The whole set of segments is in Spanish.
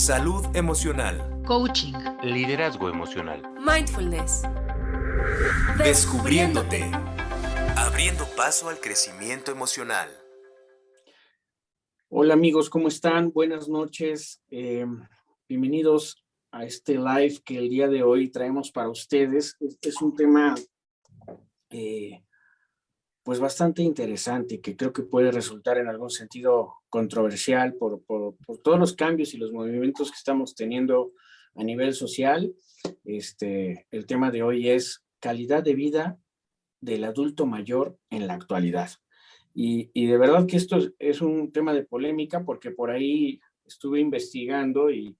Salud emocional. Coaching. Liderazgo emocional. Mindfulness. Descubriéndote. Abriendo paso al crecimiento emocional. Hola amigos, ¿cómo están? Buenas noches. Bienvenidos a este live que el día de hoy traemos para ustedes. Este es un tema pues bastante interesante, que creo que puede resultar en algún sentido controversial por todos los cambios y los movimientos que estamos teniendo a nivel social. El tema de hoy es calidad de vida del adulto mayor en la actualidad. Y de verdad que esto es un tema de polémica, porque por ahí estuve investigando y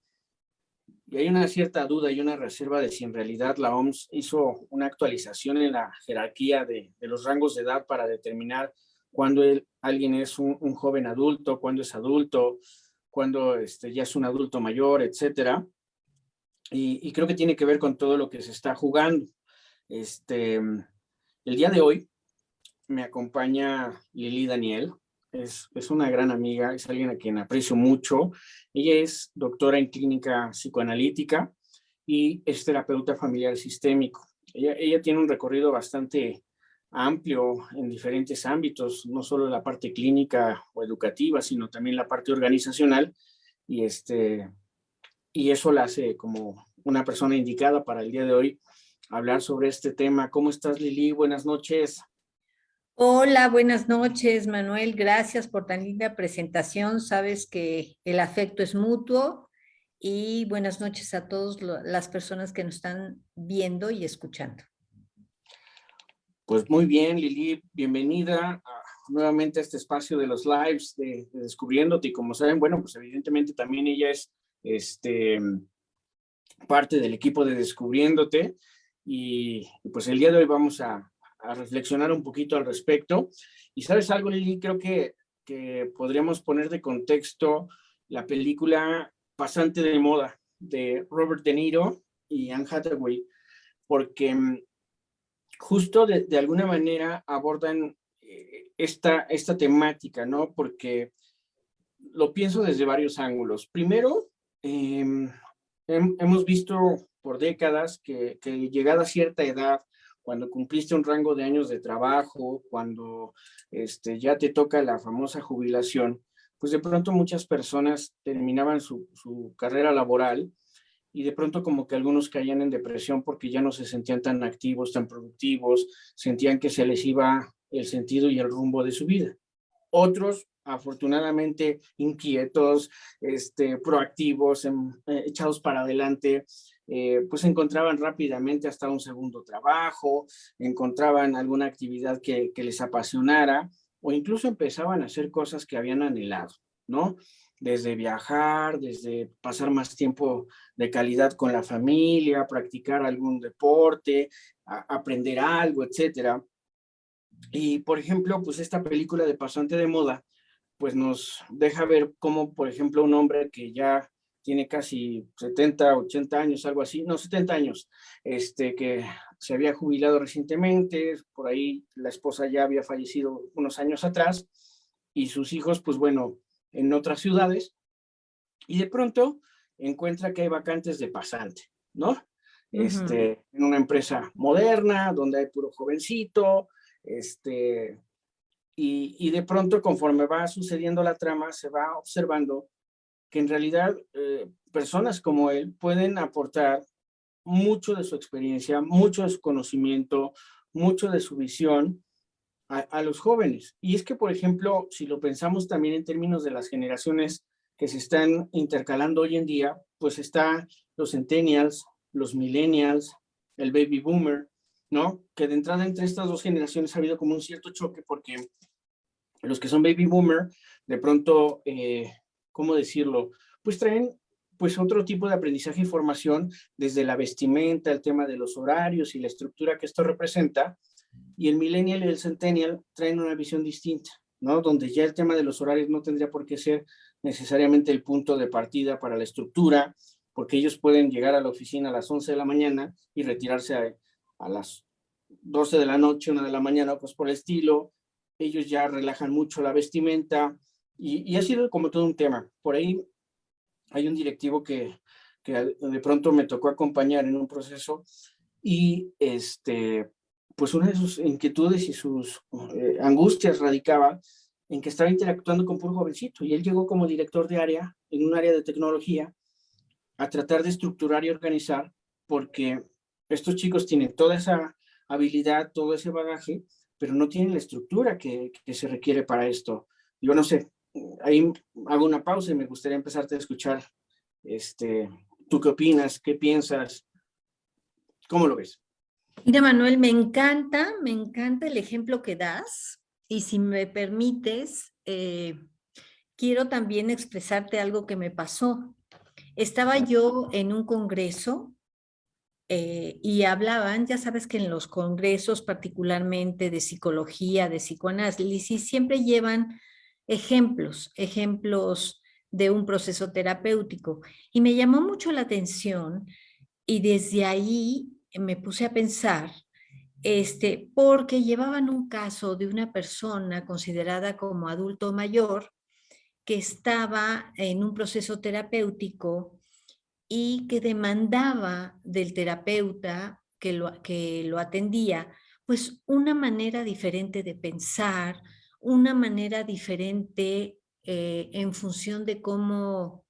hay una cierta duda y una reserva de si en realidad la OMS hizo una actualización en la jerarquía de los rangos de edad para determinar cuándo alguien es un joven adulto, cuándo es adulto, cuándo ya es un adulto mayor, etcétera. Y creo que tiene que ver con todo lo que se está jugando. El día de hoy me acompaña Lili Daniel. Es una gran amiga, es alguien a quien aprecio mucho. Ella es doctora en clínica psicoanalítica y es terapeuta familiar sistémico. Ella tiene un recorrido bastante amplio en diferentes ámbitos, no solo la parte clínica o educativa, sino también la parte organizacional, y eso la hace como una persona indicada para el día de hoy hablar sobre este tema. ¿Cómo estás, Lili? Buenas noches. Hola, buenas noches, Manuel. Gracias por tan linda presentación. Sabes que el afecto es mutuo y buenas noches a todas las personas que nos están viendo y escuchando. Pues muy bien, Lili, bienvenida nuevamente a este espacio de los lives de Descubriéndote. Y como saben, bueno, pues evidentemente también ella es parte del equipo de Descubriéndote. Y pues el día de hoy vamos a reflexionar un poquito al respecto. Y ¿sabes algo, Lili? Creo que podríamos poner de contexto la película Pasante de Moda de Robert De Niro y Anne Hathaway, porque justo de alguna manera abordan esta temática, ¿no? Porque lo pienso desde varios ángulos. Primero, hemos visto por décadas que llegada a cierta edad, cuando cumpliste un rango de años de trabajo, cuando ya te toca la famosa jubilación, pues de pronto muchas personas terminaban su carrera laboral y de pronto como que algunos caían en depresión porque ya no se sentían tan activos, tan productivos, sentían que se les iba el sentido y el rumbo de su vida. Otros, afortunadamente, inquietos, proactivos, echados para adelante, pues encontraban rápidamente hasta un segundo trabajo, encontraban alguna actividad que les apasionara, o incluso empezaban a hacer cosas que habían anhelado, ¿no? Desde viajar, desde pasar más tiempo de calidad con la familia, practicar algún deporte, aprender algo, etcétera. Y, por ejemplo, pues esta película de Pasante de Moda, pues nos deja ver cómo, por ejemplo, un hombre que ya tiene casi 70, 80 años, algo así, no, 70 años, que se había jubilado recientemente, por ahí la esposa ya había fallecido unos años atrás, y sus hijos, pues bueno, en otras ciudades, y de pronto encuentra que hay vacantes de pasante, ¿no? En una empresa moderna, donde hay puro jovencito, y de pronto, conforme va sucediendo la trama, se va observando que en realidad personas como él pueden aportar mucho de su experiencia, mucho de su conocimiento, mucho de su visión a los jóvenes. Y es que, por ejemplo, si lo pensamos también en términos de las generaciones que se están intercalando hoy en día, pues está los centennials, los millennials, el baby boomer, ¿no? Que de entrada entre estas dos generaciones ha habido como un cierto choque, porque los que son baby boomer, de pronto, ¿cómo decirlo? Pues traen pues otro tipo de aprendizaje y formación desde la vestimenta, el tema de los horarios y la estructura que esto representa, y el millennial y el centennial traen una visión distinta, ¿no? Donde ya el tema de los horarios no tendría por qué ser necesariamente el punto de partida para la estructura, porque ellos pueden llegar a la oficina a las 11 de la mañana y retirarse a las 12 de la noche, 1 de la mañana, pues por el estilo. Ellos ya relajan mucho la vestimenta y ha sido como todo un tema. Por ahí hay un directivo que de pronto me tocó acompañar en un proceso y pues una de sus inquietudes y sus angustias radicaba en que estaba interactuando con puro jovencito y él llegó como director de área, en un área de tecnología, a tratar de estructurar y organizar, porque estos chicos tienen toda esa habilidad, todo ese bagaje, pero no tienen la estructura que se requiere para esto. Yo no sé, ahí hago una pausa y me gustaría empezarte a escuchar. ¿Tú qué opinas? ¿Qué piensas? ¿Cómo lo ves? Mira, Manuel, me encanta el ejemplo que das y si me permites, quiero también expresarte algo que me pasó. Estaba yo en un congreso y hablaban, ya sabes que en los congresos, particularmente de psicología, de psicoanálisis, siempre llevan ejemplos de un proceso terapéutico. Y me llamó mucho la atención y desde ahí me puse a pensar, porque llevaban un caso de una persona considerada como adulto mayor que estaba en un proceso terapéutico y que demandaba del terapeuta que lo atendía, pues una manera diferente de pensar, una manera diferente en función de cómo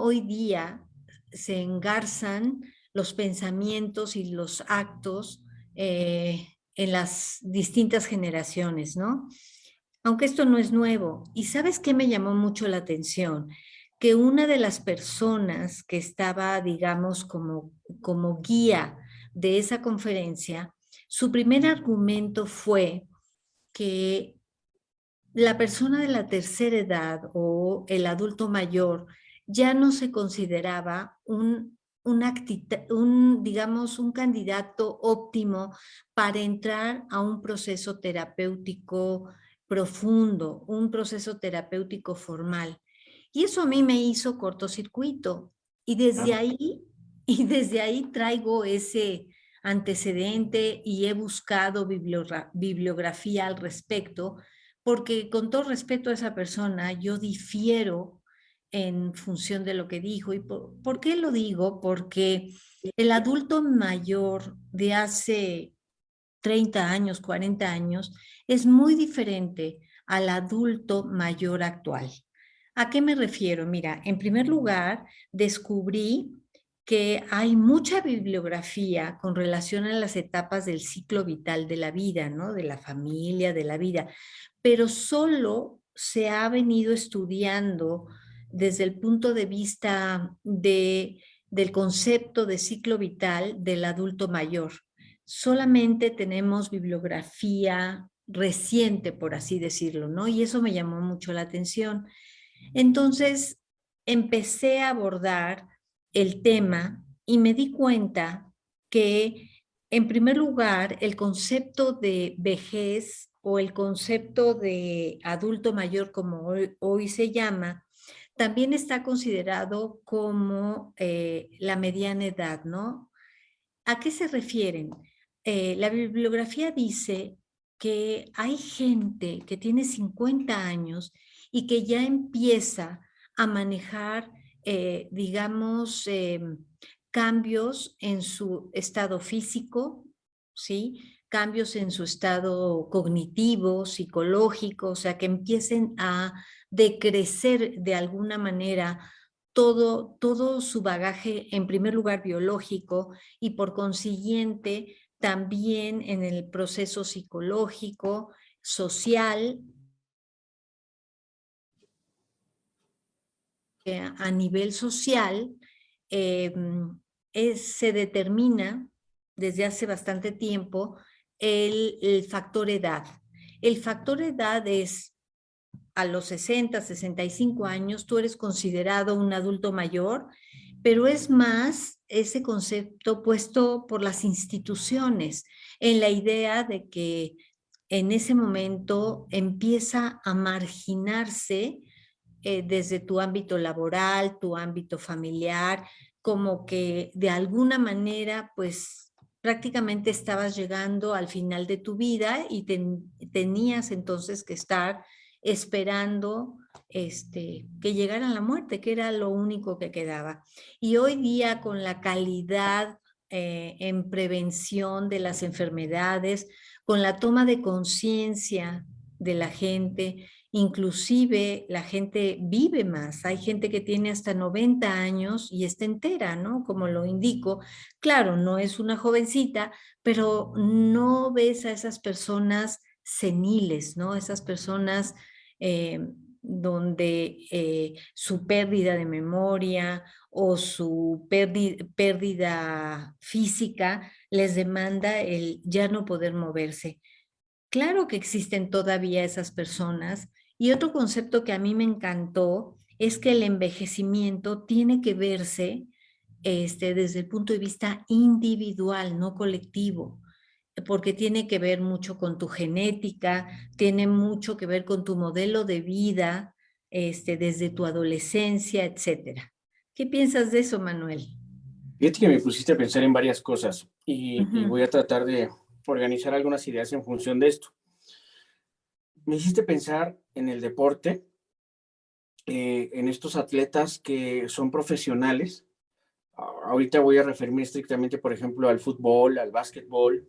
hoy día se engarzan los pensamientos y los actos en las distintas generaciones, ¿no? Aunque esto no es nuevo. ¿Y sabes qué me llamó mucho la atención? Que una de las personas que estaba, digamos, como guía de esa conferencia, su primer argumento fue que la persona de la tercera edad o el adulto mayor ya no se consideraba digamos, un candidato óptimo para entrar a un proceso terapéutico profundo, un proceso terapéutico formal. Y eso a mí me hizo cortocircuito. Y desde Claro. ahí, y desde ahí traigo ese antecedente y he buscado bibliografía al respecto, porque con todo respeto a esa persona, yo difiero en función de lo que dijo. ¿Y por qué lo digo? Porque el adulto mayor de hace 30 años, 40 años, es muy diferente al adulto mayor actual. ¿A qué me refiero? Mira, en primer lugar, descubrí que hay mucha bibliografía con relación a las etapas del ciclo vital de la vida, ¿no? De la familia, de la vida, pero solo se ha venido estudiando desde el punto de vista del concepto de ciclo vital del adulto mayor. Solamente tenemos bibliografía reciente, por así decirlo, ¿no? Y eso me llamó mucho la atención. Entonces, empecé a abordar el tema y me di cuenta que, en primer lugar, el concepto de vejez o el concepto de adulto mayor, como hoy se llama, también está considerado como la mediana edad, ¿no? ¿A qué se refieren? La bibliografía dice que hay gente que tiene 50 años y que ya empieza a manejar, digamos, cambios en su estado físico, ¿sí? Cambios en su estado cognitivo, psicológico, o sea, que empiecen a decrecer de alguna manera todo su bagaje, en primer lugar biológico, y por consiguiente también en el proceso psicológico, social, a nivel social, eh, se determina desde hace bastante tiempo el factor edad. El factor edad es a los 60, 65 años, tú eres considerado un adulto mayor, pero es más ese concepto puesto por las instituciones en la idea de que en ese momento empieza a marginarse desde tu ámbito laboral, tu ámbito familiar, como que de alguna manera, pues prácticamente estabas llegando al final de tu vida y tenías entonces que estar esperando que llegara la muerte, que era lo único que quedaba. Y hoy día con la calidad en prevención de las enfermedades, con la toma de conciencia de la gente, inclusive la gente vive más. Hay gente que tiene hasta 90 años y está entera, ¿no? Como lo indico. Claro, no es una jovencita, pero no ves a esas personas seniles, ¿no? Esas personas eh, donde su pérdida de memoria o su pérdida física les demanda el ya no poder moverse. Claro que existen todavía esas personas. Y otro concepto que a mí me encantó es que el envejecimiento tiene que verse desde el punto de vista individual, no colectivo, porque tiene que ver mucho con tu genética, tiene mucho que ver con tu modelo de vida, desde tu adolescencia, etcétera. ¿Qué piensas de eso, Manuel? Fíjate que me pusiste a pensar en varias cosas y Ujú. voy a tratar de organizar algunas ideas en función de esto. Me hiciste pensar en el deporte, en estos atletas que son profesionales. Ahorita voy a referirme estrictamente, por ejemplo, al fútbol, al básquetbol,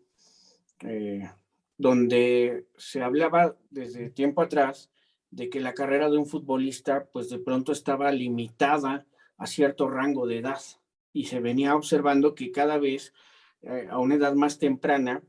eh, donde se hablaba desde tiempo atrás de que la carrera de un futbolista, pues de pronto estaba limitada a cierto rango de edad y se venía observando que cada vez a una edad más temprana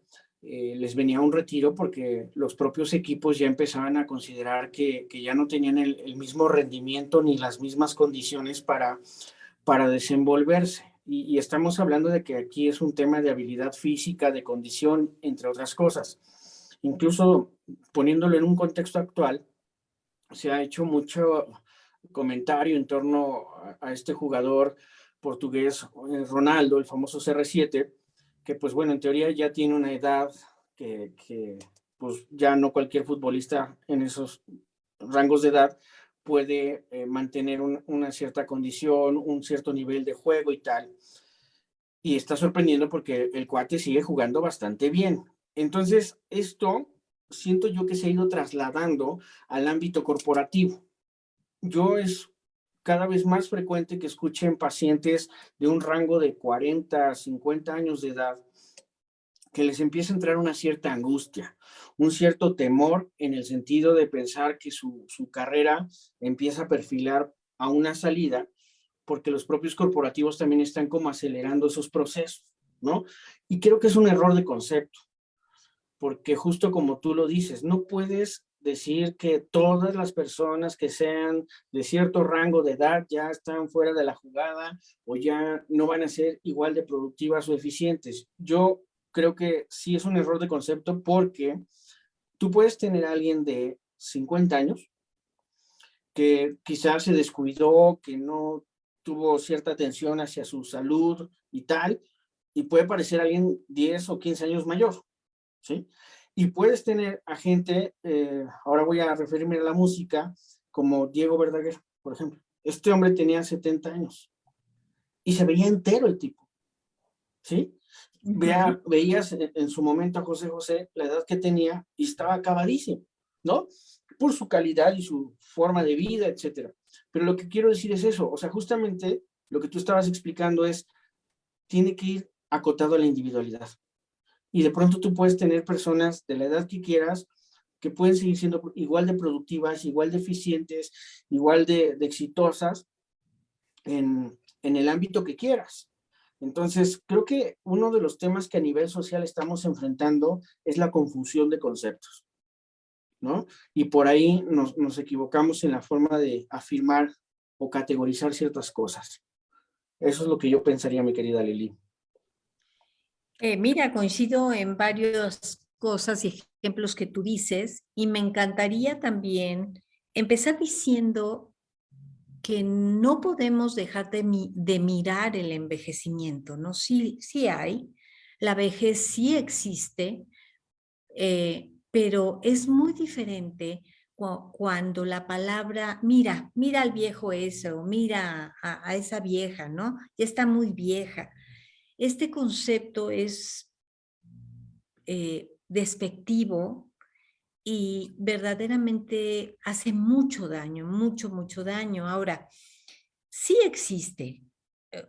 les venía un retiro porque los propios equipos ya empezaban a considerar que ya no tenían el mismo rendimiento ni las mismas condiciones para desenvolverse. Y estamos hablando de que aquí es un tema de habilidad física, de condición, entre otras cosas. Incluso poniéndolo en un contexto actual, se ha hecho mucho comentario en torno a este jugador portugués, Ronaldo, el famoso CR7, que pues bueno, en teoría ya tiene una edad que pues ya no cualquier futbolista en esos rangos de edad puede mantener una cierta condición, un cierto nivel de juego y tal. Y está sorprendiendo porque el cuate sigue jugando bastante bien. Entonces, esto siento yo que se ha ido trasladando al ámbito corporativo. Yo es cada vez más frecuente que escuchen pacientes de un rango de 40 a 50 años de edad que les empieza a entrar una cierta angustia, un cierto temor en el sentido de pensar que su carrera empieza a perfilar a una salida porque los propios corporativos también están como acelerando esos procesos, ¿no? Y creo que es un error de concepto, porque justo como tú lo dices, no puedes decir que todas las personas que sean de cierto rango de edad ya están fuera de la jugada o ya no van a ser igual de productivas o eficientes. Yo creo que sí es un error de concepto porque tú puedes tener a alguien de 50 años que quizás se descuidó, que no tuvo cierta atención hacia su salud y tal, y puede parecer alguien 10 o 15 años mayor, ¿sí? Y puedes tener a gente, ahora voy a referirme a la música, como Diego Verdaguer, por ejemplo. Este hombre tenía 70 años y se veía entero el tipo, ¿sí? Ujú. Veías en su momento a José José, la edad que tenía, y estaba acabadísimo, ¿no? Por su calidad y su forma de vida, etcétera. Pero lo que quiero decir es eso, o sea, justamente lo que tú estabas explicando es, tiene que ir acotado a la individualidad. Y de pronto tú puedes tener personas de la edad que quieras que pueden seguir siendo igual de productivas, igual de eficientes, igual de exitosas en el ámbito que quieras. Entonces, creo que uno de los temas que a nivel social estamos enfrentando es la confusión de conceptos, ¿no? Y por ahí nos equivocamos en la forma de afirmar o categorizar ciertas cosas. Eso es lo que yo pensaría, mi querida Lili. Mira, coincido en varias cosas y ejemplos que tú dices y me encantaría también empezar diciendo que no podemos dejar de mirar el envejecimiento, ¿no? Sí, sí hay, la vejez sí existe, pero es muy diferente cuando la palabra, mira, mira al viejo ese o mira a esa vieja, ¿no? Ya está muy vieja. Este concepto es despectivo y verdaderamente hace mucho daño, mucho daño. Ahora, sí existe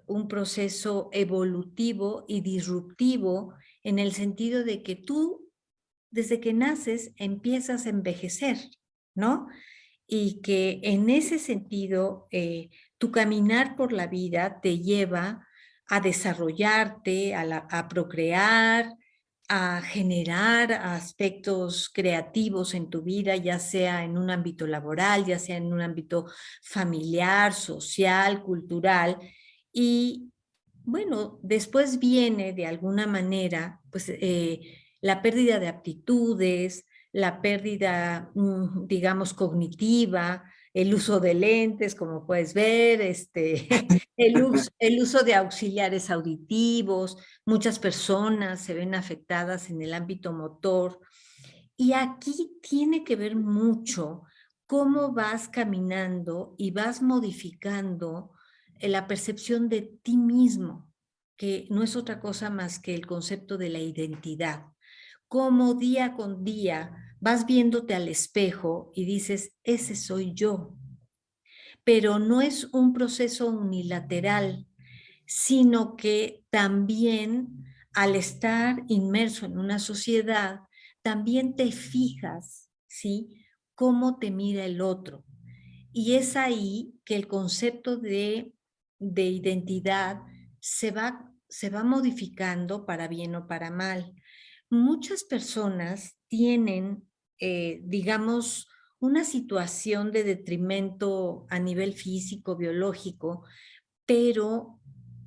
un proceso evolutivo y disruptivo en el sentido de que tú, desde que naces, empiezas a envejecer, ¿no? Y que en ese sentido, tu caminar por la vida te lleva a desarrollarte, a procrear, a generar aspectos creativos en tu vida, ya sea en un ámbito laboral, ya sea en un ámbito familiar, social, cultural. Y bueno, después viene de alguna manera, pues, la pérdida de aptitudes, la pérdida, digamos, cognitiva, el uso de lentes, como puedes ver, el uso de auxiliares auditivos. Muchas personas se ven afectadas en el ámbito motor. Y aquí tiene que ver mucho cómo vas caminando y vas modificando la percepción de ti mismo, que no es otra cosa más que el concepto de la identidad. Cómo día con día vas viéndote al espejo y dices, ese soy yo. Pero no es un proceso unilateral, sino que también al estar inmerso en una sociedad, también te fijas, ¿sí? Cómo te mira el otro. Y es ahí que el concepto de identidad se va modificando para bien o para mal. Muchas personas tienen, digamos, una situación de detrimento a nivel físico, biológico, pero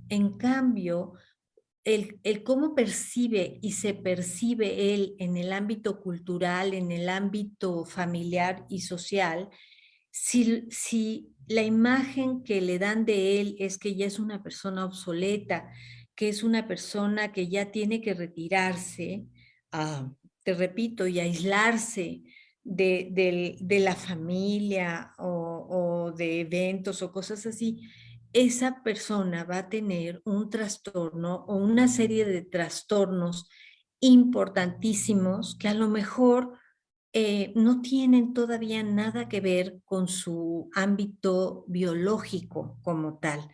en cambio, el cómo percibe y se percibe él en el ámbito cultural, en el ámbito familiar y social, si la imagen que le dan de él es que ya es una persona obsoleta, que es una persona que ya tiene que retirarse, ah, te repito, y aislarse de la familia o de eventos o cosas así, esa persona va a tener un trastorno o una serie de trastornos importantísimos que a lo mejor no tienen todavía nada que ver con su ámbito biológico como tal.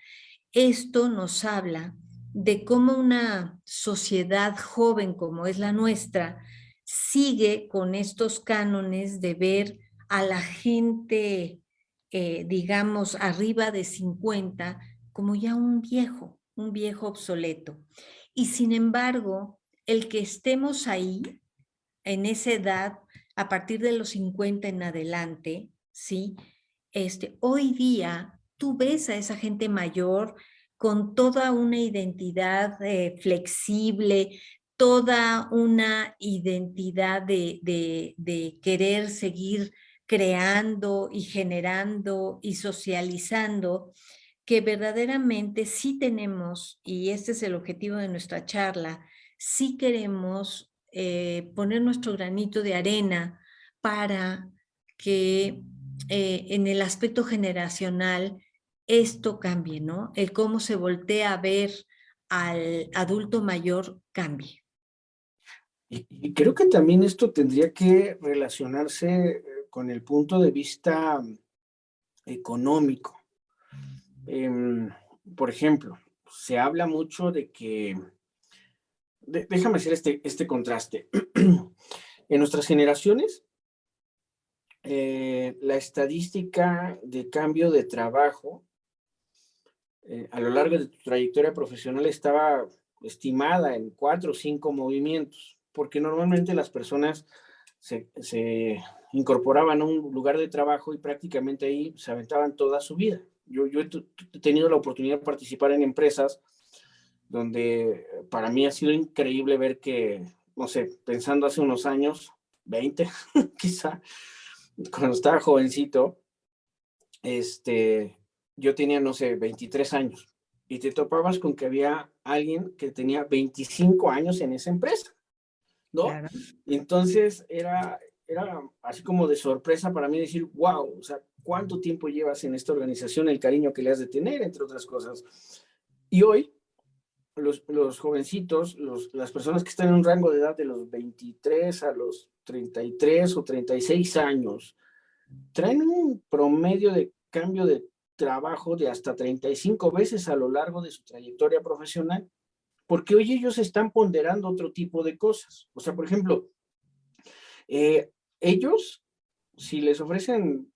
Esto nos habla de cómo una sociedad joven como es la nuestra sigue con estos cánones de ver a la gente, digamos, arriba de 50 como ya un viejo obsoleto. Y sin embargo, el que estemos ahí, en esa edad, a partir de los 50 en adelante, ¿sí? Hoy día tú ves a esa gente mayor con toda una identidad flexible, toda una identidad de querer seguir creando y generando y socializando, que verdaderamente sí tenemos, y este es el objetivo de nuestra charla, sí queremos poner nuestro granito de arena para que en el aspecto generacional esto cambie, ¿no? El cómo se voltea a ver al adulto mayor cambie. Y creo que también esto tendría que relacionarse con el punto de vista económico. Por ejemplo, se habla mucho de que, déjame hacer este contraste. En nuestras generaciones, la estadística de cambio de trabajo a lo largo de tu trayectoria profesional estaba estimada en 4 o 5 movimientos, porque normalmente las personas se incorporaban a un lugar de trabajo y prácticamente ahí se aventaban toda su vida. Yo he tenido la oportunidad de participar en empresas donde para mí ha sido increíble ver que, no sé, pensando hace unos años, 20 quizá, cuando estaba jovencito, yo tenía, no sé, 23 años y te topabas con que había alguien que tenía 25 años en esa empresa, ¿no? Claro. Y entonces era así como de sorpresa para mí decir, wow, o sea, ¿cuánto tiempo llevas en esta organización? El cariño que le has de tener, entre otras cosas. Y hoy, los jovencitos, las personas que están en un rango de edad de los 23 a los 33 o 36 años, traen un promedio de cambio de trabajo de hasta 35 veces a lo largo de su trayectoria profesional, porque hoy ellos están ponderando otro tipo de cosas. O sea, por ejemplo, ellos, si les ofrecen,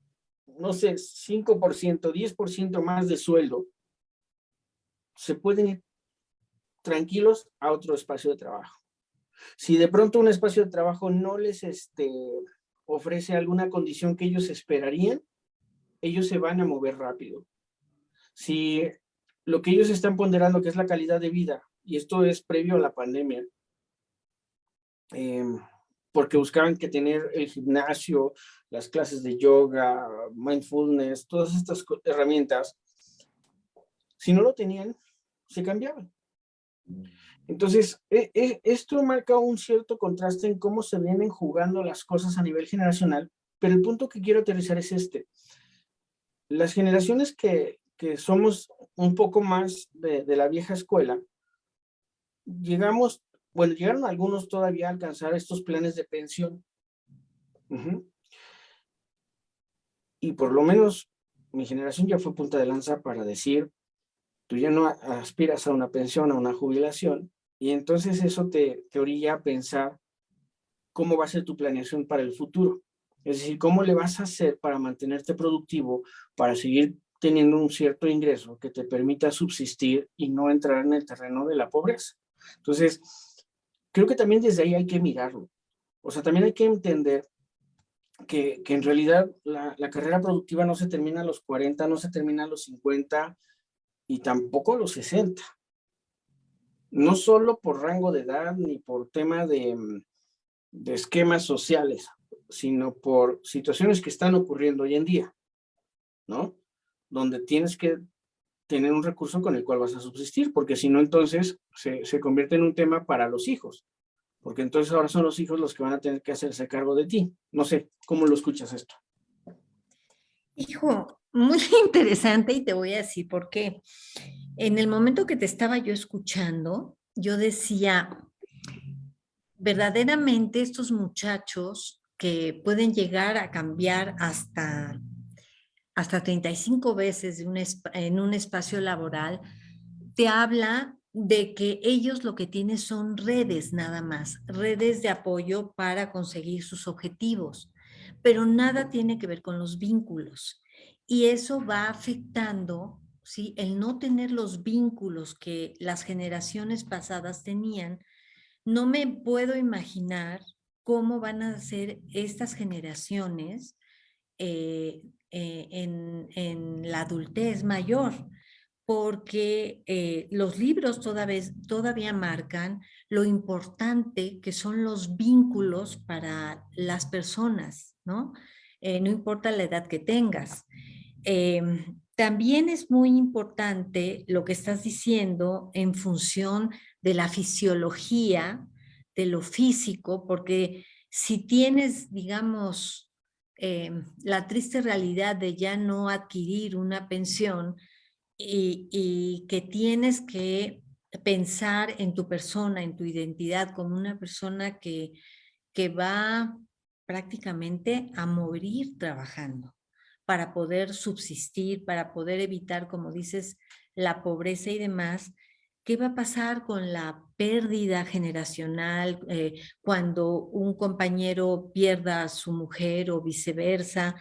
no sé, 5%, 10% más de sueldo, se pueden ir tranquilos a otro espacio de trabajo. Si de pronto un espacio de trabajo no les ofrece alguna condición que ellos esperarían, ellos se van a mover rápido. Si lo que ellos están ponderando, que es la calidad de vida, y esto es previo a la pandemia, porque buscaban que tener el gimnasio, las clases de yoga, mindfulness, todas estas herramientas, si no lo tenían, se cambiaban. Entonces, esto marca un cierto contraste en cómo se vienen jugando las cosas a nivel generacional, pero el punto que quiero aterrizar es este. Las generaciones que somos un poco más de la vieja escuela, llegaron algunos todavía a alcanzar estos planes de pensión. Y por lo menos mi generación ya fue punta de lanza para decir, tú ya no aspiras a una pensión, a una jubilación, y entonces eso te orilla a pensar cómo va a ser tu planeación para el futuro. Es decir, cómo le vas a hacer para mantenerte productivo, para seguir teniendo un cierto ingreso que te permita subsistir y no entrar en el terreno de la pobreza. Entonces, creo que también desde ahí hay que mirarlo. O sea, también hay que entender que en realidad la carrera productiva no se termina a los 40, no se termina a los 50 y tampoco a los 60. No solo por rango de edad ni por tema de esquemas sociales, sino por situaciones que están ocurriendo hoy en día, ¿no? Donde tienes que tener un recurso con el cual vas a subsistir, porque si no, entonces se convierte en un tema para los hijos, porque entonces ahora son los hijos los que van a tener que hacerse cargo de ti. No sé, ¿cómo lo escuchas esto? Hijo, muy interesante y te voy a decir por qué. En el momento que te estaba yo escuchando, yo decía, verdaderamente estos muchachos que pueden llegar a cambiar hasta 35 veces en un espacio laboral, te habla de que ellos lo que tienen son redes nada más, redes de apoyo para conseguir sus objetivos, pero nada tiene que ver con los vínculos. Y eso va afectando, ¿sí? El no tener los vínculos que las generaciones pasadas tenían. No me puedo imaginar cómo van a ser estas generaciones en la adultez mayor, porque los libros todavía marcan lo importante que son los vínculos para las personas, ¿no? No importa la edad que tengas. También es muy importante lo que estás diciendo en función de la fisiología, de lo físico, porque si tienes, digamos, la triste realidad de ya no adquirir una pensión y que tienes que pensar en tu persona, en tu identidad, como una persona que va prácticamente a morir trabajando para poder subsistir, para poder evitar, como dices, la pobreza y demás. ¿Qué va a pasar con la pérdida generacional cuando un compañero pierda a su mujer o viceversa?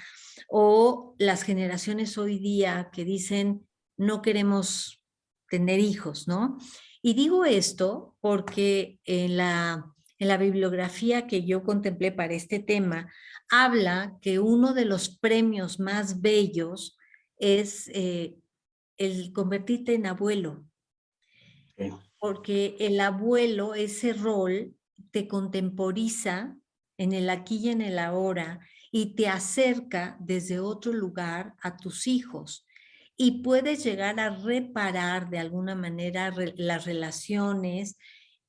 O las generaciones hoy día que dicen no queremos tener hijos, ¿no? Y digo esto porque en la bibliografía que yo contemplé para este tema, habla que uno de los premios más bellos es el convertirte en abuelo, porque el abuelo, ese rol, te contemporiza en el aquí y en el ahora y te acerca desde otro lugar a tus hijos. Y puedes llegar a reparar de alguna manera las relaciones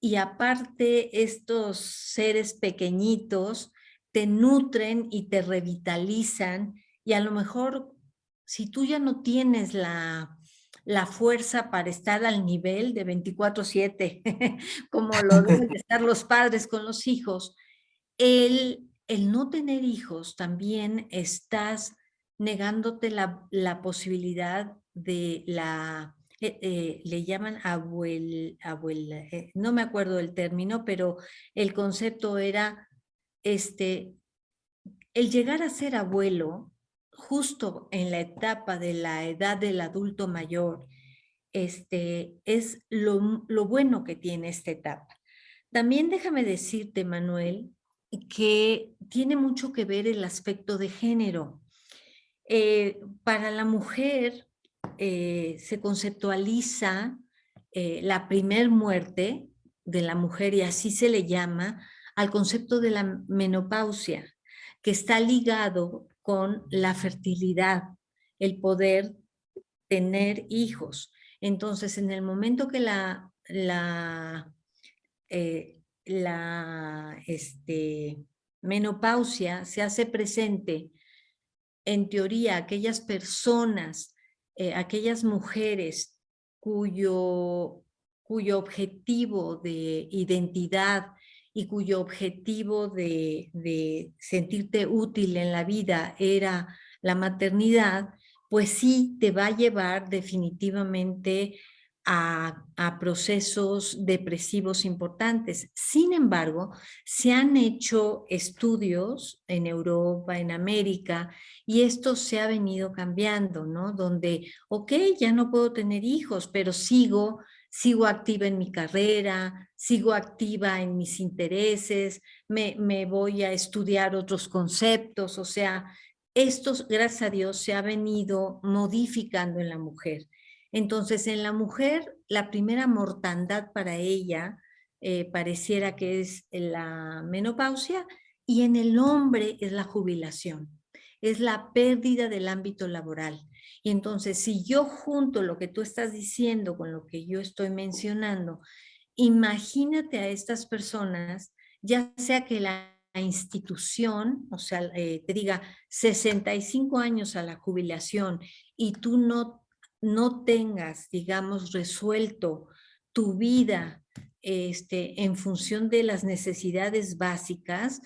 y aparte estos seres pequeñitos te nutren y te revitalizan y a lo mejor si tú ya no tienes la fuerza para estar al nivel de 24/7, como lo deben de estar los padres con los hijos. El no tener hijos también estás negándote la posibilidad de le llaman no me acuerdo del término, pero el concepto era el llegar a ser abuelo justo en la etapa de la edad del adulto mayor, es lo bueno que tiene esta etapa. También déjame decirte, Manuel, que tiene mucho que ver el aspecto de género. Para la mujer se conceptualiza la primer muerte de la mujer, y así se le llama al concepto de la menopausia, que está ligado con la fertilidad, el poder tener hijos. Entonces, en el momento que menopausia se hace presente, en teoría, aquellas personas, aquellas mujeres cuyo objetivo de identidad y cuyo objetivo de sentirte útil en la vida era la maternidad, pues sí te va a llevar definitivamente a procesos depresivos importantes. Sin embargo, se han hecho estudios en Europa, en América, y esto se ha venido cambiando, ¿no? Donde, ok, ya no puedo tener hijos, pero sigo activa en mi carrera, sigo activa en mis intereses, me voy a estudiar otros conceptos, o sea, esto, gracias a Dios, se ha venido modificando en la mujer. Entonces, en la mujer, la primera mortandad para ella pareciera que es la menopausia, y en el hombre es la jubilación, es la pérdida del ámbito laboral. Y entonces, si yo junto lo que tú estás diciendo con lo que yo estoy mencionando, imagínate a estas personas, ya sea que la institución, o sea, te diga 65 años a la jubilación, y tú no tengas, digamos, resuelto tu vida en función de las necesidades básicas,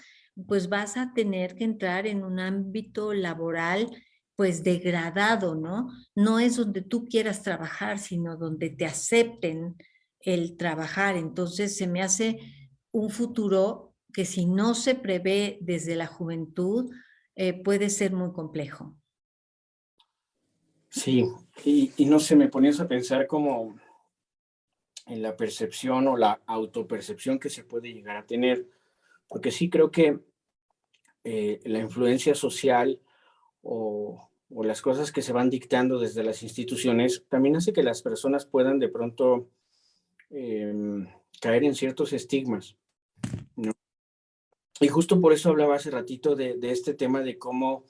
pues vas a tener que entrar en un ámbito laboral pues degradado, ¿no? No es donde tú quieras trabajar, sino donde te acepten el trabajar. Entonces se me hace un futuro que, si no se prevé desde la juventud, puede ser muy complejo. Sí, y no sé, me ponías a pensar como en la percepción o la autopercepción que se puede llegar a tener, porque sí creo que la influencia social o las cosas que se van dictando desde las instituciones también hace que las personas puedan de pronto caer en ciertos estigmas, ¿no? Y justo por eso hablaba hace ratito de este tema de cómo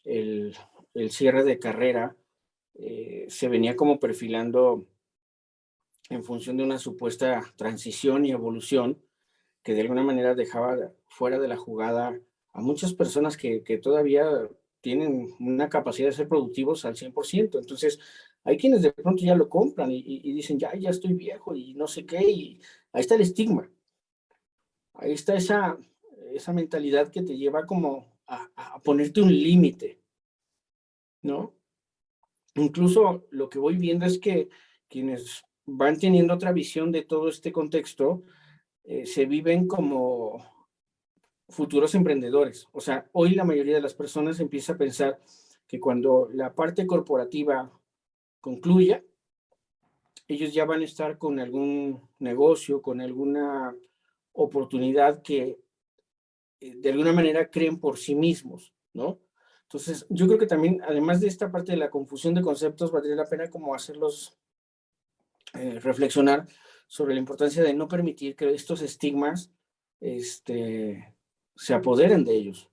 el cierre de carrera se venía como perfilando en función de una supuesta transición y evolución que de alguna manera dejaba fuera de la jugada a muchas personas que todavía tienen una capacidad de ser productivos al 100%. Entonces, hay quienes de pronto ya lo compran y dicen, ya estoy viejo y no sé qué, y ahí está el estigma. Ahí está esa mentalidad que te lleva como a ponerte un límite, ¿no? Incluso lo que voy viendo es que quienes van teniendo otra visión de todo este contexto se viven como futuros emprendedores. O sea, hoy la mayoría de las personas empieza a pensar que cuando la parte corporativa concluya, ellos ya van a estar con algún negocio, con alguna oportunidad que de alguna manera creen por sí mismos, ¿no? Entonces, yo creo que también, además de esta parte de la confusión de conceptos, valdría la pena como hacerlos reflexionar sobre la importancia de no permitir que estos estigmas se apoderen de ellos.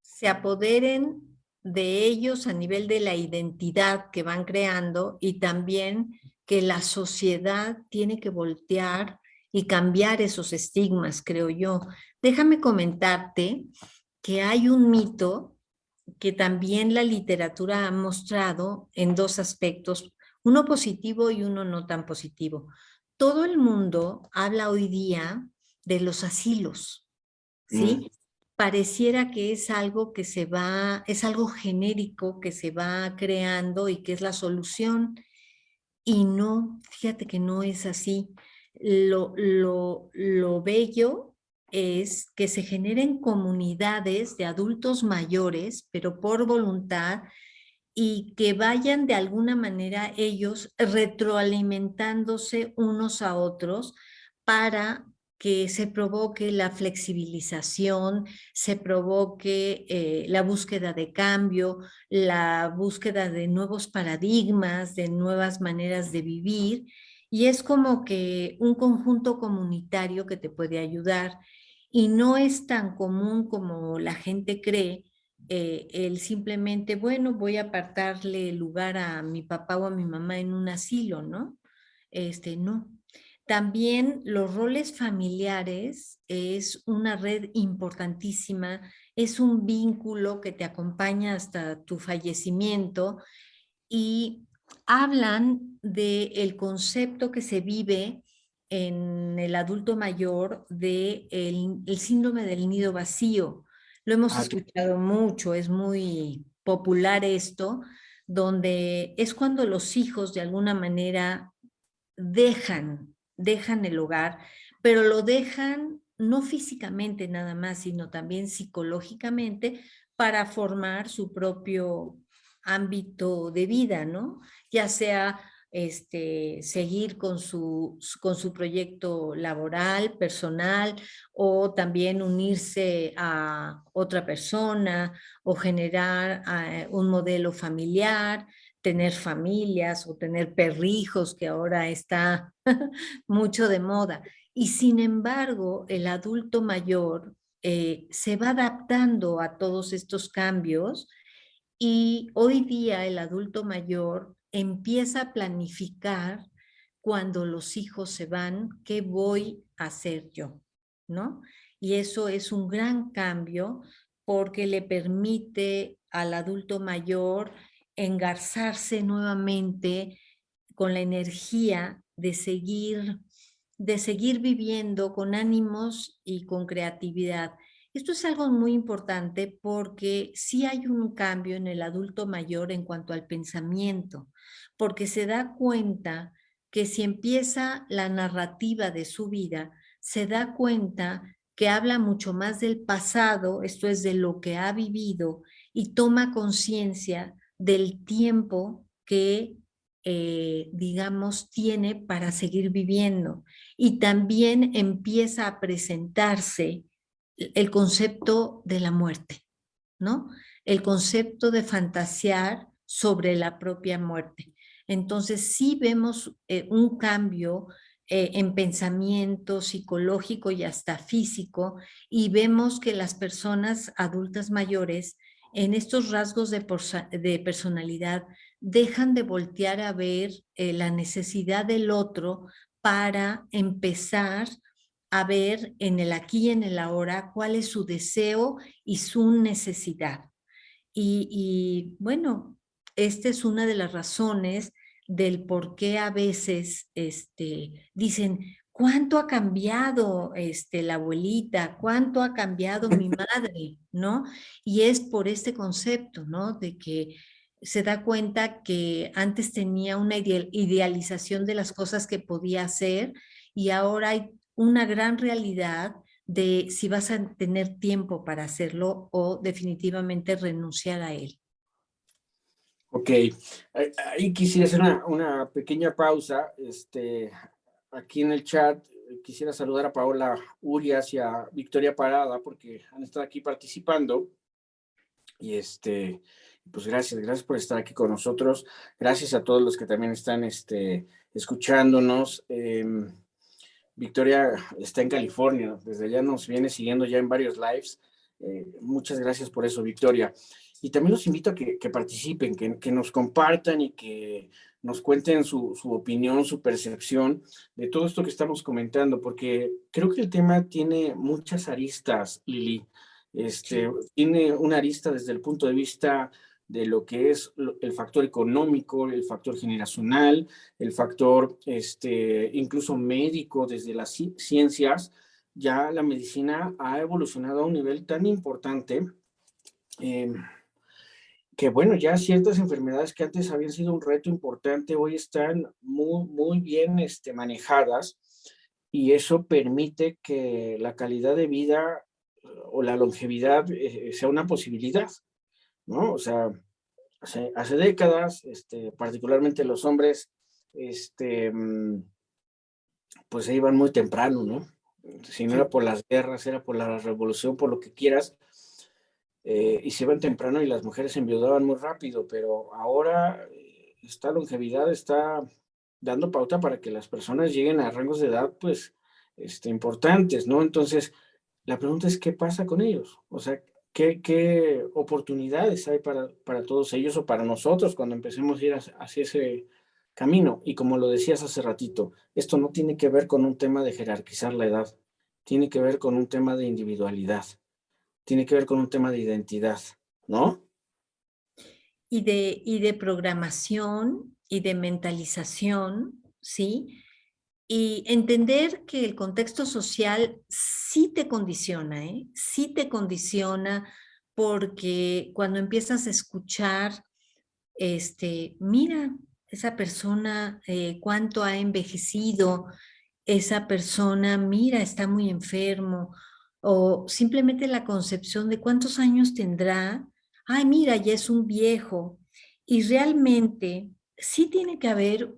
Se apoderen de ellos a nivel de la identidad que van creando, y también que la sociedad tiene que voltear y cambiar esos estigmas, creo yo. Déjame comentarte que hay un mito que también la literatura ha mostrado en dos aspectos, uno positivo y uno no tan positivo. Todo el mundo habla hoy día de los asilos, ¿sí? Pareciera que es algo que se va, es algo genérico que se va creando y que es la solución. Y no, fíjate que no es así. Lo bello es que se generen comunidades de adultos mayores, pero por voluntad, y que vayan de alguna manera ellos retroalimentándose unos a otros para que se provoque la flexibilización, se provoque la búsqueda de cambio, la búsqueda de nuevos paradigmas, de nuevas maneras de vivir, y es como que un conjunto comunitario que te puede ayudar. Y no es tan común como la gente cree el simplemente, bueno, voy a apartarle lugar a mi papá o a mi mamá en un asilo, ¿no? No. También los roles familiares es una red importantísima, es un vínculo que te acompaña hasta tu fallecimiento y hablan del concepto que se vive en el adulto mayor de el síndrome del nido vacío. Lo hemos Ah, escuchado mucho, es muy popular esto, donde es cuando los hijos de alguna manera dejan el hogar, pero lo dejan no físicamente nada más, sino también psicológicamente para formar su propio ámbito de vida, ¿no? Ya sea seguir con su proyecto laboral, personal, o también unirse a otra persona o generar un modelo familiar, tener familias o tener perrijos, que ahora está mucho de moda. Y sin embargo, el adulto mayor se va adaptando a todos estos cambios y hoy día el adulto mayor empieza a planificar cuando los hijos se van, ¿qué voy a hacer yo? ¿No? Y eso es un gran cambio porque le permite al adulto mayor engarzarse nuevamente con la energía de seguir viviendo con ánimos y con creatividad. Esto es algo muy importante porque sí hay un cambio en el adulto mayor en cuanto al pensamiento, porque se da cuenta que si empieza la narrativa de su vida, se da cuenta que habla mucho más del pasado, esto es de lo que ha vivido, y toma conciencia del tiempo que, digamos, tiene para seguir viviendo. Y también empieza a presentarse el concepto de la muerte, ¿no? El concepto de fantasear sobre la propia muerte. Entonces, sí vemos un cambio en pensamiento psicológico y hasta físico, y vemos que las personas adultas mayores en estos rasgos de personalidad dejan de voltear a ver la necesidad del otro para empezar a ver en el aquí y en el ahora cuál es su deseo y su necesidad. Bueno, esta es una de las razones del por qué a veces dicen, ¿cuánto ha cambiado la abuelita? ¿Cuánto ha cambiado mi madre? ¿No? Y es por este concepto, ¿no? De que se da cuenta que antes tenía una idealización de las cosas que podía hacer y ahora hay una gran realidad de si vas a tener tiempo para hacerlo o definitivamente renunciar a él. ok, ahí quisiera hacer una pequeña pausa. Aquí en el chat quisiera saludar a Paola Urias y a Victoria Parada porque han estado aquí participando. Y pues gracias por estar aquí con nosotros. Gracias a todos los que también están escuchándonos. Victoria está en California, desde allá nos viene siguiendo ya en varios lives. Muchas gracias por eso, Victoria. Y también los invito a que participen, que nos compartan y que nos cuenten su opinión, su percepción de todo esto que estamos comentando, porque creo que el tema tiene muchas aristas, Lili. Tiene una arista desde el punto de vista de lo que es el factor económico, el factor generacional, el factor incluso médico desde las ciencias. Ya la medicina ha evolucionado a un nivel tan importante que bueno, ya ciertas enfermedades que antes habían sido un reto importante, hoy están muy, muy bien manejadas, y eso permite que la calidad de vida o la longevidad sea una posibilidad, ¿no? O sea, hace décadas, particularmente los hombres, pues se iban muy temprano, ¿no? Si no era por las guerras, era por la revolución, por lo que quieras, y se iban temprano y las mujeres se enviudaban muy rápido, pero ahora esta longevidad está dando pauta para que las personas lleguen a rangos de edad, pues, importantes, ¿no? Entonces, la pregunta es, ¿qué pasa con ellos? O sea, ¿qué oportunidades hay para todos ellos o para nosotros cuando empecemos a ir hacia ese camino? Y como lo decías hace ratito, esto no tiene que ver con un tema de jerarquizar la edad, tiene que ver con un tema de individualidad, tiene que ver con un tema de identidad, ¿no? Y de programación y de mentalización, ¿sí? Y entender que el contexto social sí te condiciona, ¿eh? Sí te condiciona porque cuando empiezas a escuchar, mira, esa persona cuánto ha envejecido, esa persona, mira, está muy enfermo, o simplemente la concepción de cuántos años tendrá, ay, mira, ya es un viejo, y realmente sí tiene que haber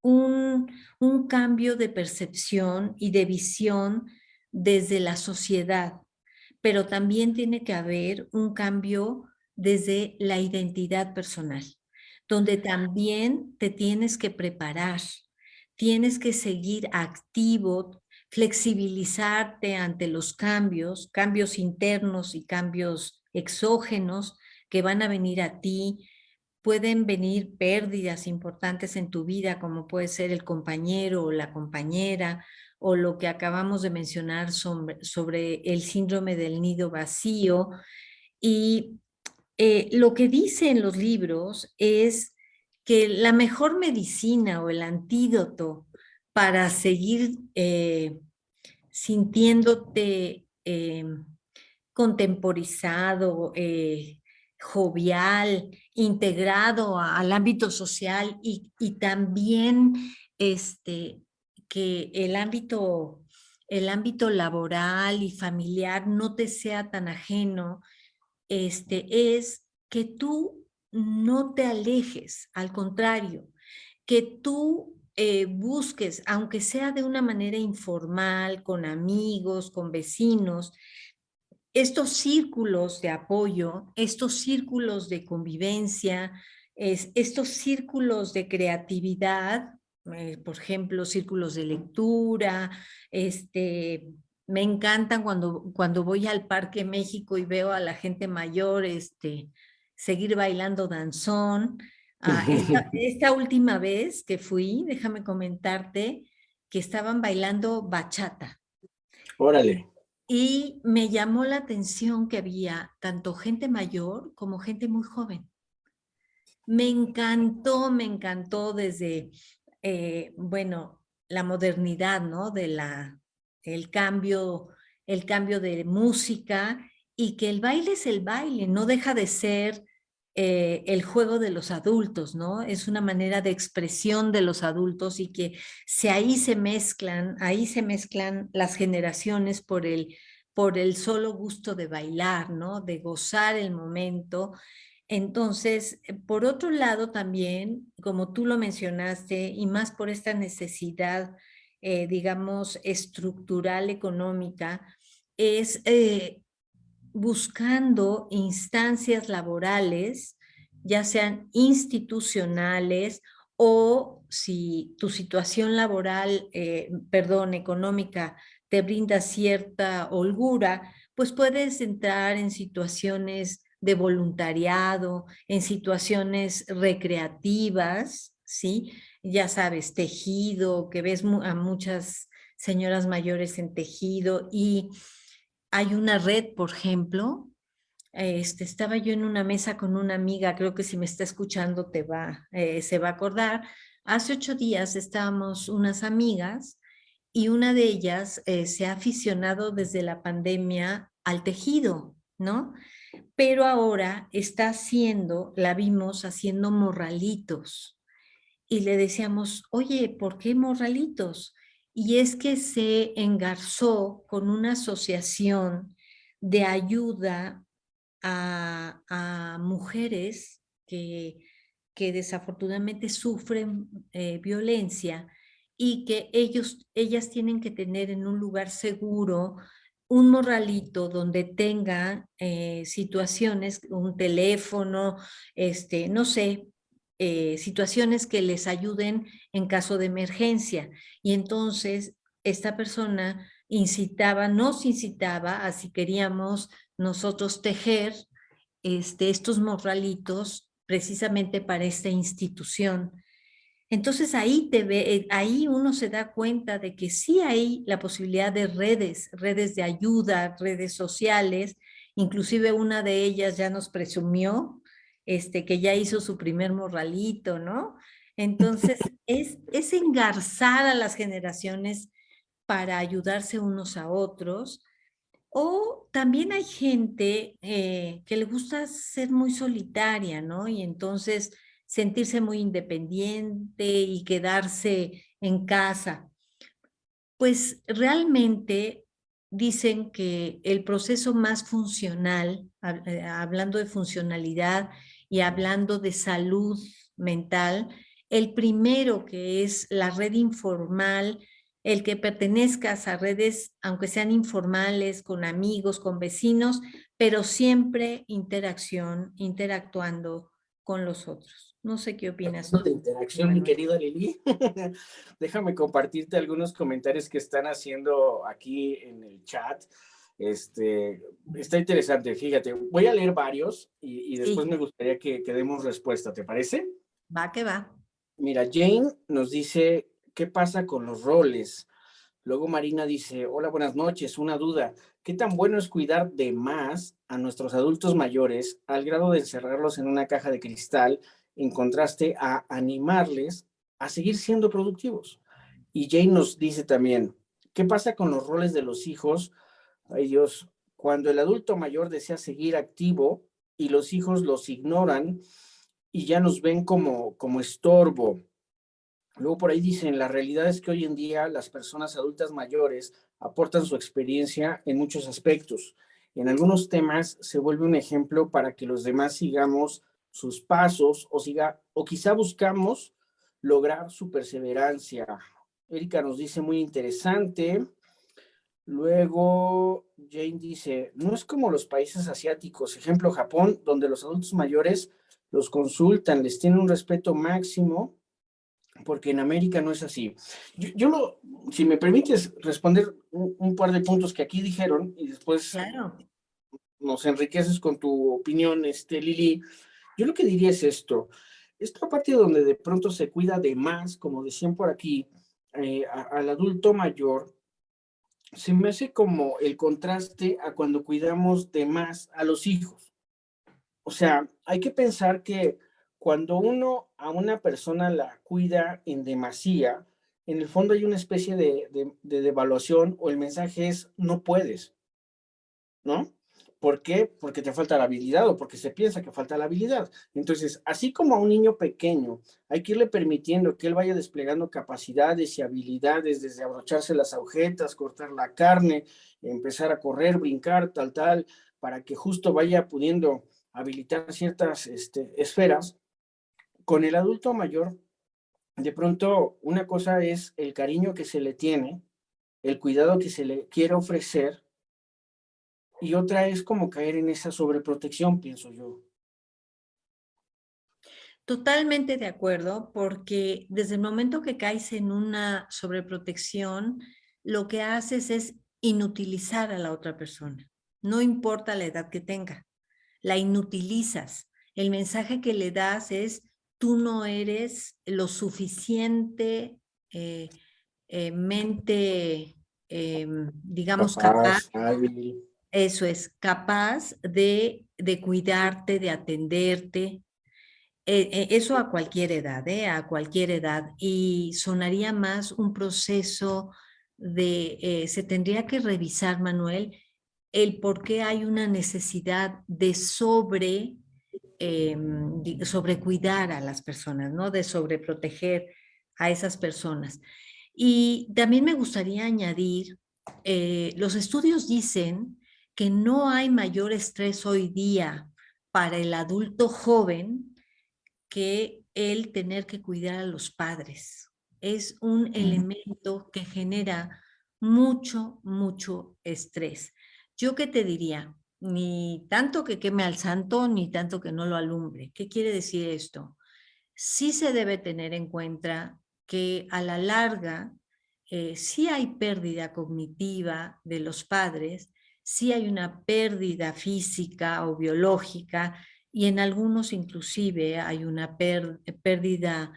un cambio de percepción y de visión desde la sociedad, pero también tiene que haber un cambio desde la identidad personal, donde también te tienes que preparar, tienes que seguir activo, flexibilizarte ante los cambios, cambios internos y cambios exógenos que van a venir a ti. Pueden venir pérdidas importantes en tu vida, como puede ser el compañero o la compañera, o lo que acabamos de mencionar sobre el síndrome del nido vacío. Y lo que dicen los libros es que la mejor medicina o el antídoto para seguir sintiéndote contemporizado, jovial, integrado al ámbito social y también que el ámbito laboral y familiar no te sea tan ajeno, es que tú no te alejes, al contrario, que tú busques, aunque sea de una manera informal, con amigos, con vecinos, estos círculos de apoyo, estos círculos de convivencia, estos círculos de creatividad, por ejemplo, círculos de lectura, me encantan cuando voy al Parque México y veo a la gente mayor seguir bailando danzón. Esta última vez que fui, déjame comentarte que estaban bailando bachata. Órale. Y me llamó la atención que había tanto gente mayor como gente muy joven. Me encantó desde, bueno, la modernidad, ¿no? El cambio de música y que el baile es el baile, no deja de ser el juego de los adultos, ¿no? Es una manera de expresión de los adultos y que ahí se mezclan las generaciones por el solo gusto de bailar, ¿no? De gozar el momento. Entonces, por otro lado también, como tú lo mencionaste, y más por esta necesidad, digamos, estructural económica, es buscando instancias laborales, ya sean institucionales o si tu situación laboral, perdón, económica te brinda cierta holgura, pues puedes entrar en situaciones de voluntariado, en situaciones recreativas, ¿sí? Ya sabes, tejido, que ves a muchas señoras mayores en tejido y hay una red, por ejemplo, estaba yo en una mesa con una amiga, creo que si me está escuchando se va a acordar. Hace 8 días estábamos unas amigas y una de ellas se ha aficionado desde la pandemia al tejido, ¿no? Pero ahora la vimos haciendo morralitos y le decíamos, oye, ¿por qué morralitos? Y es que se engarzó con una asociación de ayuda a mujeres que desafortunadamente sufren violencia y que ellas tienen que tener en un lugar seguro un morralito donde tengan situaciones, un teléfono, no sé, situaciones que les ayuden en caso de emergencia. Y entonces esta persona nos incitaba a si queríamos nosotros tejer estos morralitos precisamente para esta institución. Entonces ahí uno se da cuenta de que sí hay la posibilidad de redes de ayuda, redes sociales, inclusive una de ellas ya nos presumió que ya hizo su primer morralito, ¿no? Entonces es engarzar a las generaciones para ayudarse unos a otros. O también hay gente que le gusta ser muy solitaria, ¿no? Y entonces sentirse muy independiente y quedarse en casa. Pues realmente dicen que el proceso más funcional, hablando de funcionalidad y hablando de salud mental, el primero que es la red informal, el que pertenezcas a redes, aunque sean informales, con amigos, con vecinos, pero siempre interactuando con los otros. No sé qué opinas tú, De interacción, mi Manuel. querida Lili. Déjame compartirte algunos comentarios que están haciendo aquí en el chat. Está interesante, fíjate. Voy a leer varios y después me Sí, gustaría que demos respuesta, ¿te parece? va que va. Mira, Jane nos dice, ¿qué pasa con los roles? Luego Marina dice, hola, buenas noches, una duda. ¿Qué tan bueno es cuidar de más a nuestros adultos mayores al grado de encerrarlos en una caja de cristal en contraste a animarles a seguir siendo productivos? Y Jane nos dice también, ¿qué pasa con los roles de los hijos? Ay Dios, cuando el adulto mayor desea seguir activo y los hijos los ignoran y ya nos ven como estorbo. Luego por ahí dicen, la realidad es que hoy en día las personas adultas mayores aportan su experiencia en muchos aspectos. En algunos temas se vuelve un ejemplo para que los demás sigamos sus pasos o quizá buscamos lograr su perseverancia. Erika nos dice muy interesante. Luego Jane dice, no es como los países asiáticos, ejemplo Japón, donde los adultos mayores los consultan, les tienen un respeto máximo porque en América no es así. Si me permites responder un par de puntos que aquí dijeron y después Claro. nos enriqueces con tu opinión, Lili, yo lo que diría es esto. Esta parte donde de pronto se cuida de más, como decían por aquí, al adulto mayor, se me hace como el contraste a cuando cuidamos de más a los hijos. O sea, hay que pensar que cuando uno a una persona la cuida en demasía, en el fondo hay una especie de devaluación o el mensaje es no puedes, ¿no? ¿Por qué? Porque te falta la habilidad o porque se piensa que falta la habilidad. Entonces, así como a un niño pequeño, hay que irle permitiendo que él vaya desplegando capacidades y habilidades, desde abrocharse las agujetas, cortar la carne, empezar a correr, brincar, tal, para que justo vaya pudiendo habilitar ciertas esferas. Con el adulto mayor, de pronto, una cosa es el cariño que se le tiene, el cuidado que se le quiere ofrecer, y otra es como caer en esa sobreprotección, pienso yo. Totalmente de acuerdo, porque desde el momento que caes en una sobreprotección, lo que haces es inutilizar a la otra persona. No importa la edad que tenga, la inutilizas. El mensaje que le das es, tú no eres lo suficiente mente, digamos, capaz Capaz, hábil. Eso es, capaz de cuidarte, de atenderte. Eso a cualquier edad, a cualquier edad. Y sonaría más un proceso se tendría que revisar, Manuel, el por qué hay una necesidad de sobrecuidar a las personas, ¿no? De sobreproteger a esas personas. Y también me gustaría añadir, los estudios dicen que no hay mayor estrés hoy día para el adulto joven que el tener que cuidar a los padres. Es un elemento que genera mucho estrés. ¿Yo qué te diría? Ni tanto que queme al santo, ni tanto que no lo alumbre. ¿Qué quiere decir esto? Sí se debe tener en cuenta que a la larga sí hay pérdida cognitiva de los padres, sí hay una pérdida física o biológica y en algunos inclusive hay una pérdida,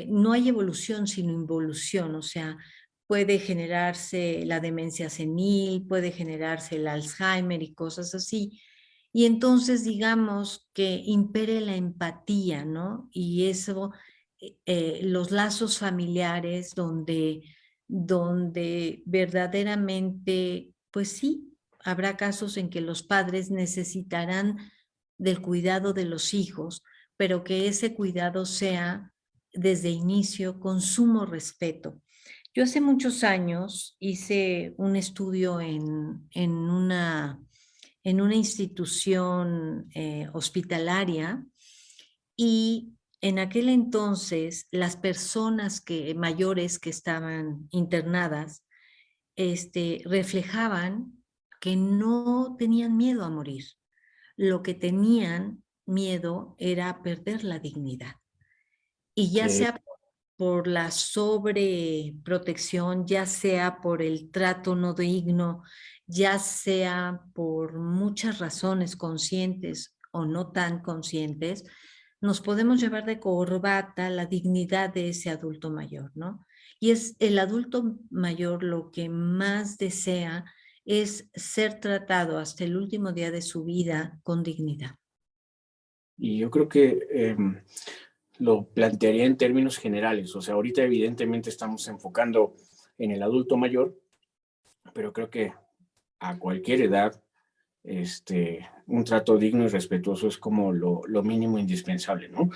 no hay evolución sino involución, o sea, puede generarse la demencia senil, puede generarse el Alzheimer y cosas así. Y entonces digamos que impere la empatía, ¿no? Y eso, los lazos familiares donde verdaderamente, pues sí, habrá casos en que los padres necesitarán del cuidado de los hijos, pero que ese cuidado sea desde inicio con sumo respeto. Yo hace muchos años hice un estudio en una institución hospitalaria y en aquel entonces las personas mayores que estaban internadas reflejaban que no tenían miedo a morir. Lo que tenían miedo era a perder la dignidad. Y ya Que sea por la sobreprotección, ya sea por el trato no digno, ya sea por muchas razones conscientes o no tan conscientes, nos podemos llevar de corbata la dignidad de ese adulto mayor, ¿no? Y es el adulto mayor lo que más desea es ser tratado hasta el último día de su vida con dignidad. Y yo creo que lo plantearía en términos generales. O sea, ahorita evidentemente estamos enfocando en el adulto mayor, pero creo que a cualquier edad, un trato digno y respetuoso es como lo mínimo indispensable, ¿no?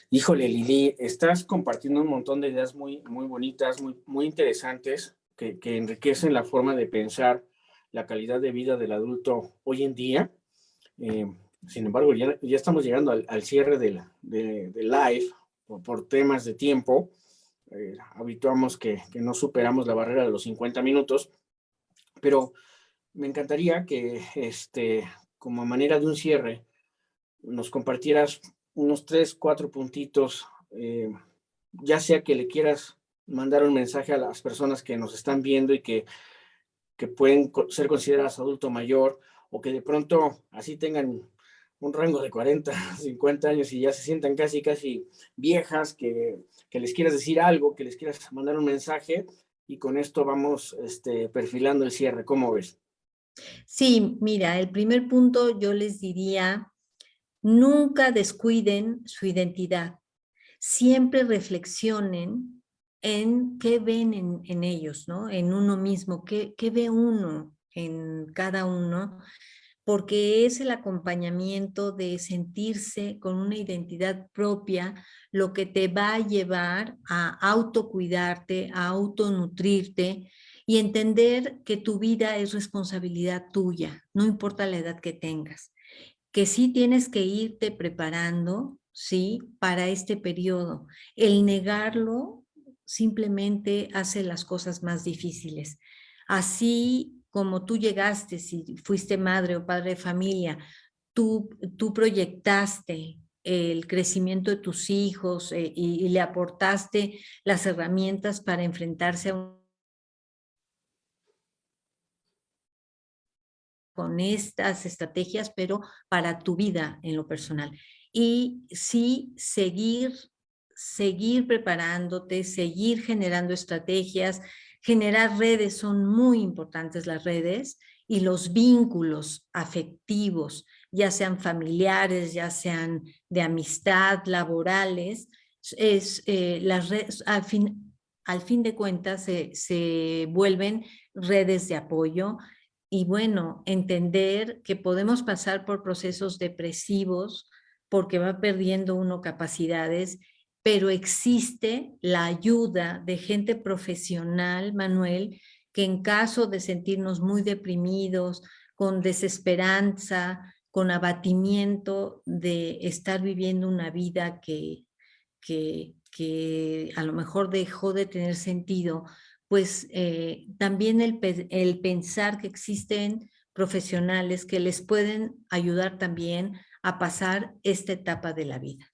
Híjole, Lili, estás compartiendo un montón de ideas muy bonitas, muy interesantes, que enriquecen la forma de pensar la calidad de vida del adulto hoy en día. Eh, Sin embargo, ya estamos llegando al cierre del live por temas de tiempo. Habituamos que no superamos la barrera de los 50 minutos, pero me encantaría que, como manera de un cierre, nos compartieras unos 3, 4 puntitos, ya sea que le quieras mandar un mensaje a las personas que nos están viendo y que pueden ser consideradas adulto mayor, o que de pronto así tengan un rango de 40, 50 años y ya se sientan casi viejas, que les quieras decir algo, que les quieras mandar un mensaje, y con esto vamos perfilando el cierre. ¿Cómo ves? Sí, mira, el primer punto yo les diría, nunca descuiden su identidad. Siempre reflexionen en qué ven en ellos, ¿no? En uno mismo, qué ve uno en cada uno, porque es el acompañamiento de sentirse con una identidad propia lo que te va a llevar a autocuidarte, a autonutrirte y entender que tu vida es responsabilidad tuya, no importa la edad que tengas, que sí tienes que irte preparando, ¿sí? Para este periodo. El negarlo simplemente hace las cosas más difíciles. Así como tú llegaste, si fuiste madre o padre de familia, tú proyectaste el crecimiento de tus hijos y le aportaste las herramientas para enfrentarse con estas estrategias, pero para tu vida en lo personal. Y sí, seguir preparándote, seguir generando estrategias, generar redes, son muy importantes las redes, y los vínculos afectivos, ya sean familiares, ya sean de amistad, laborales, las redes, al fin de cuentas se vuelven redes de apoyo. Y bueno, entender que podemos pasar por procesos depresivos porque va perdiendo uno capacidades, pero existe la ayuda de gente profesional, Manuel, que en caso de sentirnos muy deprimidos, con desesperanza, con abatimiento de estar viviendo una vida que a lo mejor dejó de tener sentido, pues también el pensar que existen profesionales que les pueden ayudar también a pasar esta etapa de la vida.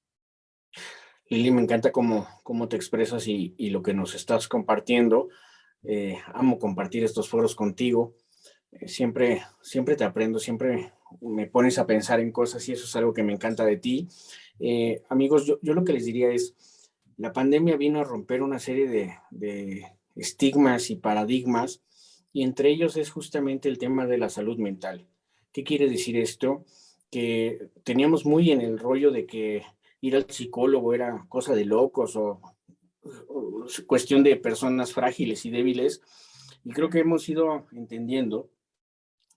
Lili, me encanta cómo te expresas y lo que nos estás compartiendo. Amo compartir estos foros contigo. Siempre te aprendo, siempre me pones a pensar en cosas y eso es algo que me encanta de ti. Amigos, yo lo que les diría es, la pandemia vino a romper una serie de estigmas y paradigmas y entre ellos es justamente el tema de la salud mental. ¿Qué quiere decir esto? Que teníamos muy en el rollo de que ir al psicólogo era cosa de locos o cuestión de personas frágiles y débiles. Y creo que hemos ido entendiendo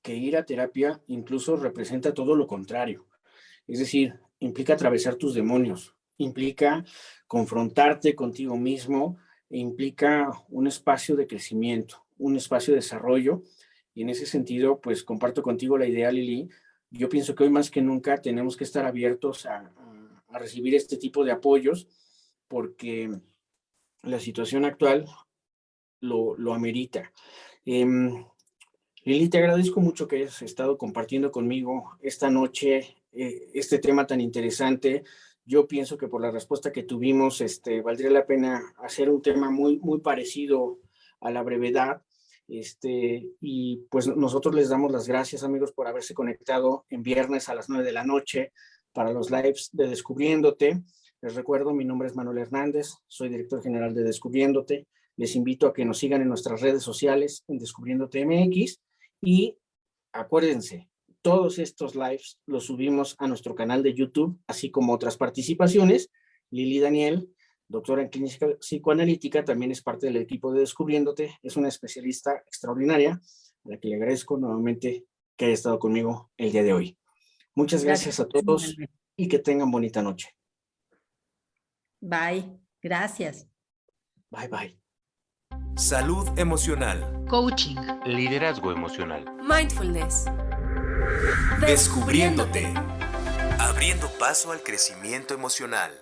que ir a terapia incluso representa todo lo contrario. Es decir, implica atravesar tus demonios, implica confrontarte contigo mismo, e implica un espacio de crecimiento, un espacio de desarrollo. Y en ese sentido, pues comparto contigo la idea, Lili. Yo pienso que hoy más que nunca tenemos que estar abiertos a recibir este tipo de apoyos porque la situación actual lo amerita. Lili, te agradezco mucho que hayas estado compartiendo conmigo esta noche este tema tan interesante. Yo pienso que por la respuesta que tuvimos, valdría la pena hacer un tema muy, muy parecido a la brevedad. Y pues nosotros les damos las gracias, amigos, por haberse conectado en viernes a las 9 de la noche para los lives de Descubriéndote. Les recuerdo, mi nombre es Manuel Hernández, soy director general de Descubriéndote. Les invito a que nos sigan en nuestras redes sociales en Descubriéndote MX y acuérdense, todos estos lives los subimos a nuestro canal de YouTube, así como otras participaciones. Lili Daniel, doctora en clínica psicoanalítica, también es parte del equipo de Descubriéndote, es una especialista extraordinaria a la que le agradezco nuevamente que haya estado conmigo el día de hoy. Muchas gracias a todos y que tengan bonita noche. Bye, gracias. Bye, bye. Salud emocional. Coaching. Liderazgo emocional. Mindfulness. Descubriéndote. Abriendo paso al crecimiento emocional.